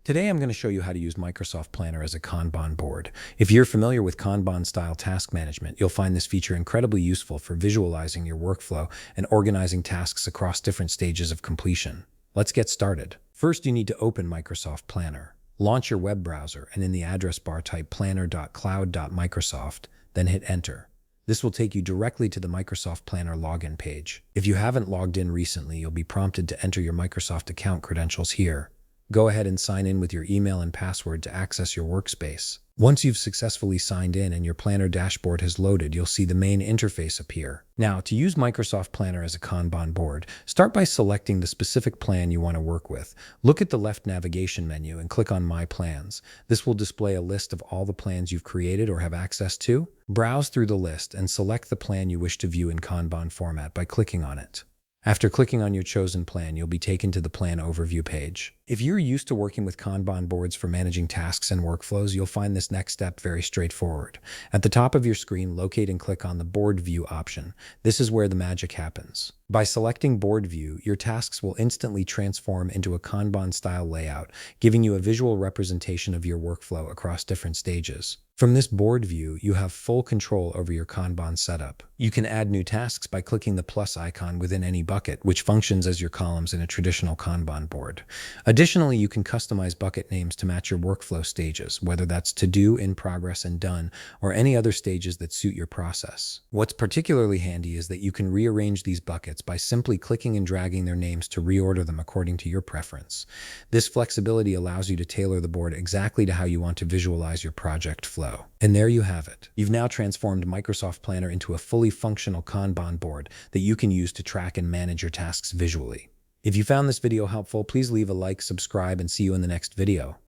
Today I'm going to show you how to use Microsoft Planner as a Kanban board. If you're familiar with Kanban-style task management, you'll find this feature incredibly useful for visualizing your workflow and organizing tasks across different stages of completion. Let's get started. First, you need to open Microsoft Planner. Launch your web browser and in the address bar type planner.cloud.microsoft, then hit Enter. This will take you directly to the Microsoft Planner login page. If you haven't logged in recently, you'll be prompted to enter your Microsoft account credentials here. Go ahead and sign in with your email and password to access your workspace. Once you've successfully signed in and your Planner dashboard has loaded, you'll see the main interface appear. Now, to use Microsoft Planner as a Kanban board, start by selecting the specific plan you want to work with. Look at the left navigation menu and click on My Plans. This will display a list of all the plans you've created or have access to. Browse through the list and select the plan you wish to view in Kanban format by clicking on it. After clicking on your chosen plan, you'll be taken to the Plan Overview page. If you're used to working with Kanban boards for managing tasks and workflows, you'll find this next step very straightforward. At the top of your screen, locate and click on the Board View option. This is where the magic happens. By selecting Board View, your tasks will instantly transform into a Kanban-style layout, giving you a visual representation of your workflow across different stages. From this board view, you have full control over your Kanban setup. You can add new tasks by clicking the plus icon within any bucket, which functions as your columns in a traditional Kanban board. Additionally, you can customize bucket names to match your workflow stages, whether that's to do, in progress, and done, or any other stages that suit your process. What's particularly handy is that you can rearrange these buckets by simply clicking and dragging their names to reorder them according to your preference. This flexibility allows you to tailor the board exactly to how you want to visualize your project flow. And there you have it. You've now transformed Microsoft Planner into a fully functional Kanban board that you can use to track and manage your tasks visually. If you found this video helpful, please leave a like, subscribe, and see you in the next video.